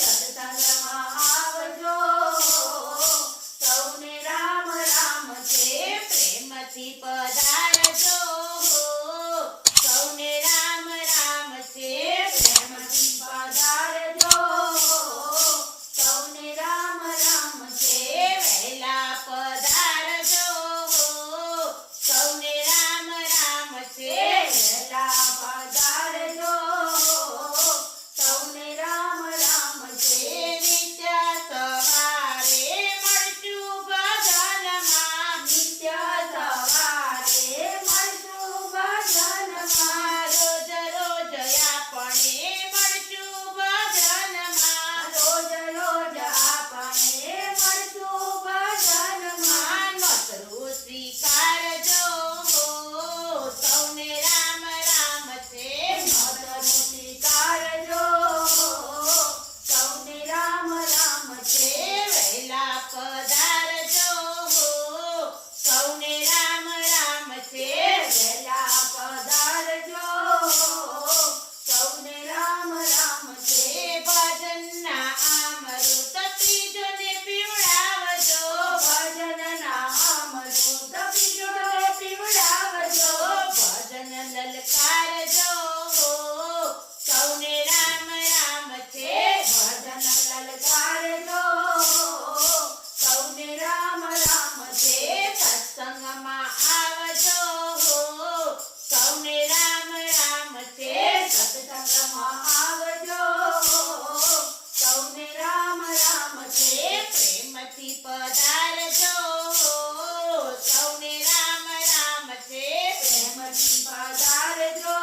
સત્સંગમાં આવજો સૌને રામ રામ છે પ્રેમથી પધારજો સૌને રામ રામ છે પ્રેમથી પધારજો સૌને રામ રામ છે વહેલા પધારજો સૌને રામ રામ છે વહેલા પધારજો સૌને રામ રામ છે નિત્ય સવારે મળશું ભજનમાં નિત્ય સવારે મળશું ભજનમાં રોજ રોજ આપણે મળશું ભજનમાં રોજ રોજ આપણે મળશું ભજનમાં નોતરું સ્વીકારજો સૌને રામ રામ છે નોતરું સ્વીકારજો સૌને રામ રામ છે વહેલા પધારજો સૌને રામ રામ છે વહેલા પધારજો સૌને રામ રામ છે ભજનના અમૃત પીજોને પીવડાવજો ભજનના અમૃત પીજોને પીવડાવજો ભજન લલકારજો સૌને રામ રામ છે ભજન લલકારજો સૌને રામ રામ છે સત્સંગમાં આવજો સૌને રામ રામ છે સત્સંગમાં આવજો સૌને રામ રામ છે પ્રેમથી પધારજો સૌને રામ રામ છે પ્રેમથી પધારજો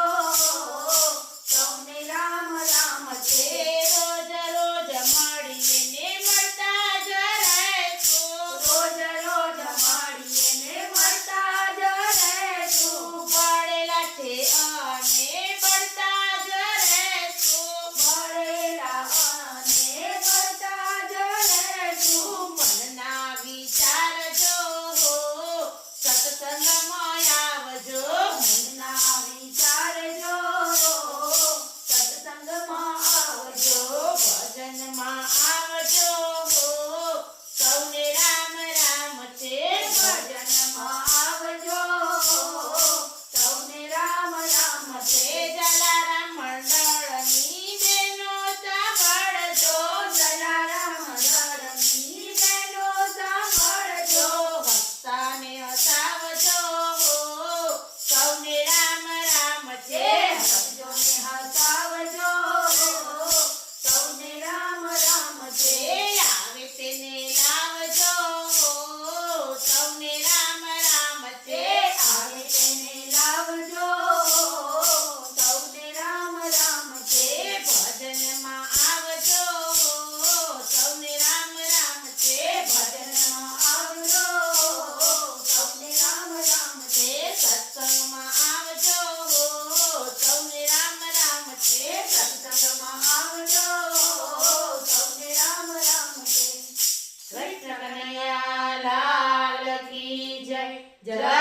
સૌને રામ રામ છે રોજ રોજ મળીએ ને મળતા જ રહેશું રોજ રોજ મળીએ ને મળતા જ રહેશું પડેલા છે અને પડતા જ રહેશું પડેલા અને પડતા જ રહેશું મનના વિચારજો સત્સંગમાં આવજો મનના વિચારજો સત્સંગમાં આવજો ભજનમાં આવજો સૌને રામ રામ છે ભજનમાં આવજો સૌને રામ રામ છે જલારામ મંડળની બેનો સાંભળજો જલારામ મંડળની બેનો સાંભળજો હસતાને હસાવજો સૌને રામ રામ છે હસજો ને હસાવજો સૌને રામ રામ છે આવે તેને લાવજો સૌને રામ રામ છે આવે તેને લાવજો સૌને રામ રામ છે ભજનમાં આવજો સૌને રામ રામ છે ભજનમાં આવજો સૌને રામ રામ છે સત્સંગમાં આવજો સૌને રામ રામ છે સત્સંગમાં આવજો સૌને રામ રામ છે કૃષ્ણ કનૈયા લાલ કી જય જય